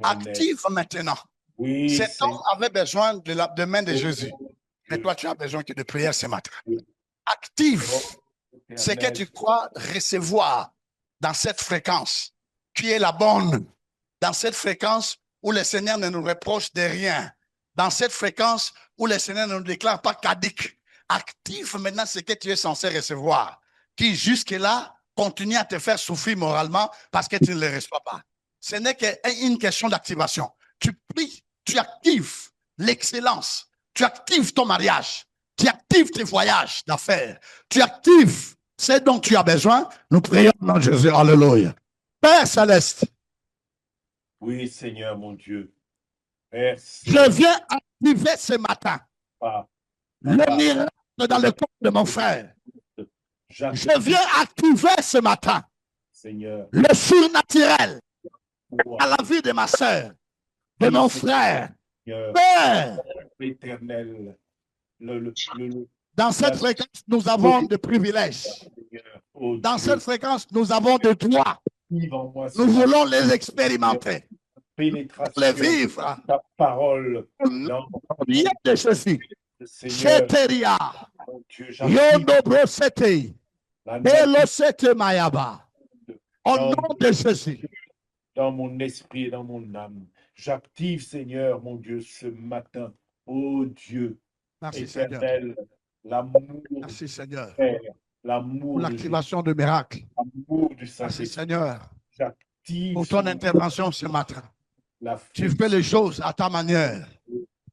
Active maintenant. Oui, cet homme avait besoin de la main de Jésus. Mais toi, tu as besoin que de prière ce matin. Active ce que tu crois recevoir dans cette fréquence, qui est la bonne, dans cette fréquence où le Seigneur ne nous reproche de rien, dans cette fréquence où le Seigneur ne nous déclare pas caduc. Active maintenant ce que tu es censé recevoir, qui jusque-là continue à te faire souffrir moralement parce que tu ne le reçois pas. Ce n'est qu'une question d'activation. Tu pries, tu actives l'excellence, tu actives ton mariage, tu actives tes voyages d'affaires, tu actives ce dont tu as besoin. Nous prions au nom de Jésus. Alléluia. Père céleste. Oui, Seigneur, mon Dieu. Père, je viens activer ce matin le miracle dans le corps de mon frère. Je viens activer ce matin Seigneur, le surnaturel toi, à la vie de ma soeur, de mon frère. Seigneur, Père, éternel, dans cette fréquence, nous avons des privilèges. Seigneur, oh Dans Dieu, cette fréquence, nous avons des droits. vive en moi, Nous voulons les expérimenter, pénétration, les vivre. ta parole, Au nom dans de Jésus. Seigneur, Cheteria, mon Dieu, j'active Yonobrosete, la nature Elosete Mayaba. Au dans, nom de Jésus. dans mon esprit et dans mon âme. J'active, Seigneur, mon Dieu, ce matin, oh Dieu, Merci Seigneur. éternel, l'amour Merci Seigneur. du Père, Pour l'amour de Jésus, l'activation de miracles. l'amour du Merci Saint-Esprit. Seigneur. J'active Pour ton intervention ce matin. la Tu fais les choses à ta manière,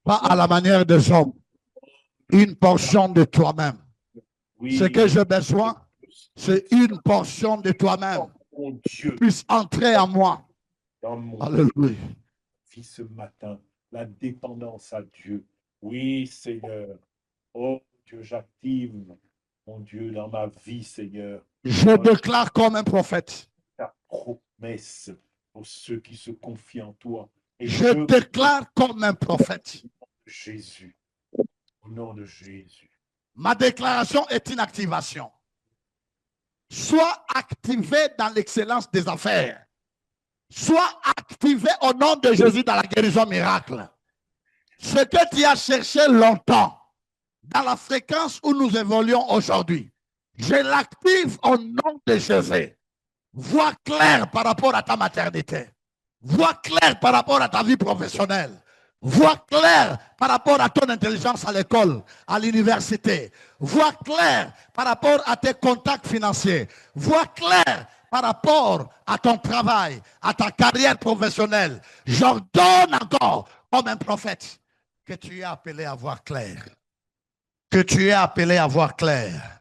pas à la manière des hommes. Une portion de toi-même. oui, Ce que j'ai besoin, c'est une portion de toi-même. mon Dieu, Puisse entrer en moi. dans mon Alléluia. vie ce matin, la dépendance à Dieu. Oui, Seigneur. Oh Dieu, j'active, mon Dieu, dans ma vie, Seigneur, Je déclare comme un prophète. ta promesse pour ceux qui se confient en toi. Et Je déclare comme un prophète. Jésus, au nom de Jésus. Ma déclaration est une activation. Sois activé dans l'excellence des affaires. Sois activé au nom de Jésus dans la guérison miracle. Ce que tu as cherché longtemps, dans la fréquence où nous évoluons aujourd'hui, je l'active au nom de Jésus. Vois clair par rapport à ta maternité. Vois clair par rapport à ta vie professionnelle. Vois clair par rapport à ton intelligence à l'école, à l'université. Vois clair par rapport à tes contacts financiers. Vois clair par rapport à ton travail, à ta carrière professionnelle. J'ordonne encore, comme un prophète, que tu es appelé à voir clair. Que tu es appelé à voir clair.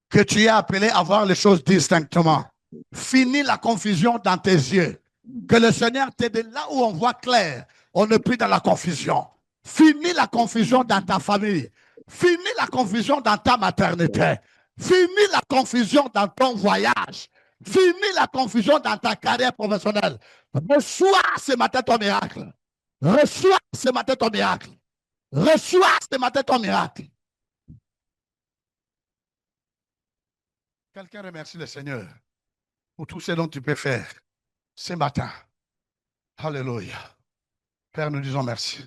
Que tu es appelé à voir les choses distinctement. Finis la confusion dans tes yeux. Que le Seigneur t'aide là où on voit clair. On n'est plus dans la confusion. Finis la confusion dans ta famille. Finis la confusion dans ta maternité. Finis la confusion dans ton voyage. Finis la confusion dans ta carrière professionnelle. Reçois ce matin ton miracle. Reçois ce matin ton miracle. Reçois ce matin ton miracle. Quelqu'un remercie le Seigneur pour tout ce dont tu peux faire ce matin. Alléluia. Père, nous disons merci.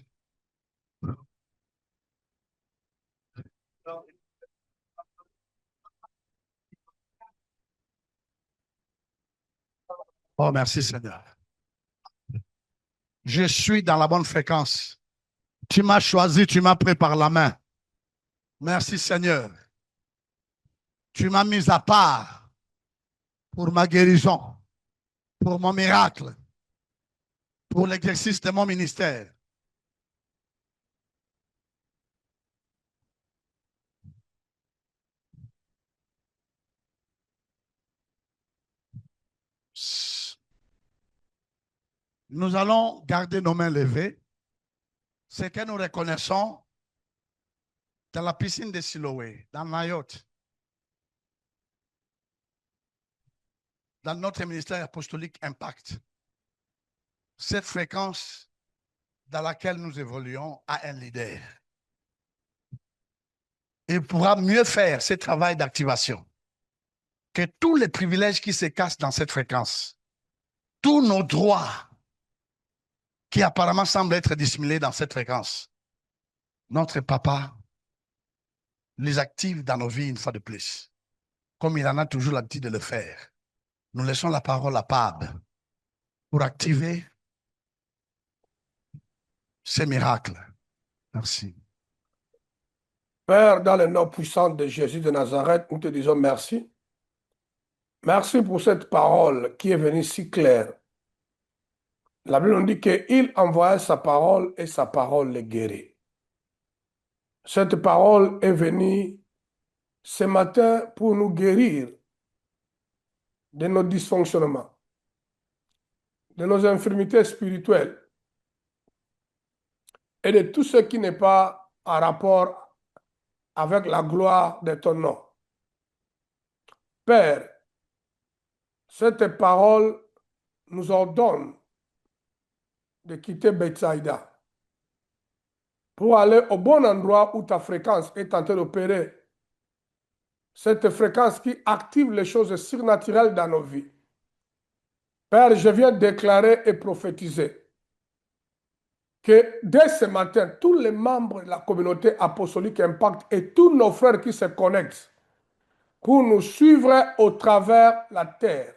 Oh, merci Seigneur. Je suis dans la bonne fréquence. Tu m'as choisi, tu m'as pris par la main. Merci Seigneur. Tu m'as mis à part pour ma guérison, pour mon miracle, pour l'exercice de mon ministère. Nous allons garder nos mains levées. Ce que nous reconnaissons dans la piscine de Siloé, dans Mayotte, dans notre ministère apostolique Impact, cette fréquence dans laquelle nous évoluons a un leader. Il pourra mieux faire ce travail d'activation que tous les privilèges qui se cachent dans cette fréquence, tous nos droits qui apparemment semblent être dissimulés dans cette fréquence. Notre papa les active dans nos vies une fois de plus, comme il en a toujours l'habitude de le faire. Nous laissons la parole à Pab pour activer ces miracles. Merci. Père, dans le nom puissant de Jésus de Nazareth, nous te disons merci. Merci pour cette parole qui est venue si claire. La Bible nous dit qu'il envoyait sa parole et sa parole les guérit. Cette parole est venue ce matin pour nous guérir de nos dysfonctionnements, de nos infirmités spirituelles et de tout ce qui n'est pas en rapport avec la gloire de ton nom. Père, cette parole nous ordonne de quitter Bethsaïda pour aller au bon endroit où ta fréquence est en train d'opérer. Cette fréquence qui active les choses surnaturelles dans nos vies. Père, je viens déclarer et prophétiser que dès ce matin, tous les membres de la communauté apostolique Impact et tous nos frères qui se connectent pour nous suivre au travers la terre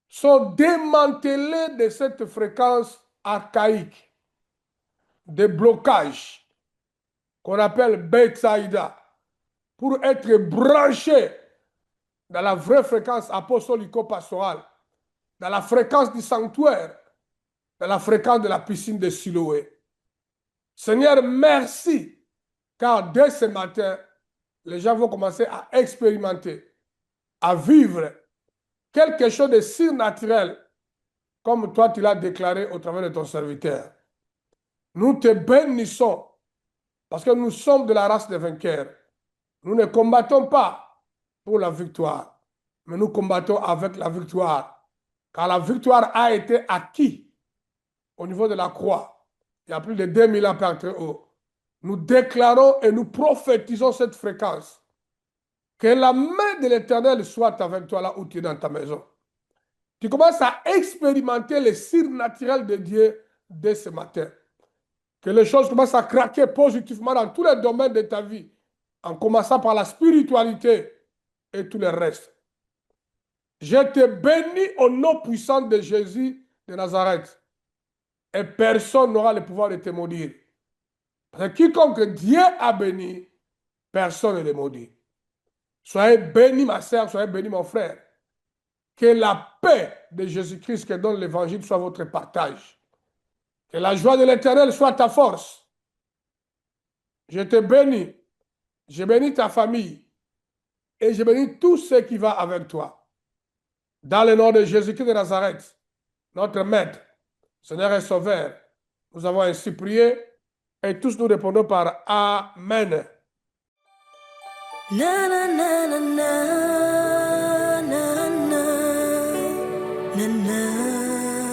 sont démantelés de cette fréquence archaïque, de blocage qu'on appelle Bethsaïda, pour être branchés dans la vraie fréquence apostolico-pastorale, dans la fréquence du sanctuaire, dans la fréquence de la piscine de Siloé. Seigneur, merci, car dès ce matin, les gens vont commencer à expérimenter, à vivre quelque chose de surnaturel, comme toi tu l'as déclaré au travers de ton serviteur. Nous te bénissons, parce que nous sommes de la race des vainqueurs. Nous ne combattons pas pour la victoire, mais nous combattons avec la victoire, car la victoire a été acquise au niveau de la croix. Il y a plus de 2000 ans par très haut. Nous déclarons et nous prophétisons cette fréquence. Que la main de l'Éternel soit avec toi là où tu es dans ta maison. Tu commences à expérimenter les surnaturels de Dieu dès ce matin. Que les choses commencent à craquer positivement dans tous les domaines de ta vie, en commençant par la spiritualité et tout le reste. Je te bénis au nom puissant de Jésus de Nazareth. Et personne n'aura le pouvoir de te maudire. Parce que quiconque Dieu a béni, personne ne le maudit. Soyez bénis, ma sœur, soyez bénis, mon frère. Que la paix de Jésus-Christ que donne l'évangile soit votre partage. Que la joie de l'Éternel soit ta force. Je te bénis. Je bénis ta famille. Et je bénis tout ce qui va avec toi. Dans le nom de Jésus-Christ de Nazareth, notre Maître, Seigneur et Sauveur, nous avons ainsi prié et tous nous répondons par Amen. Na na na na na na na na na.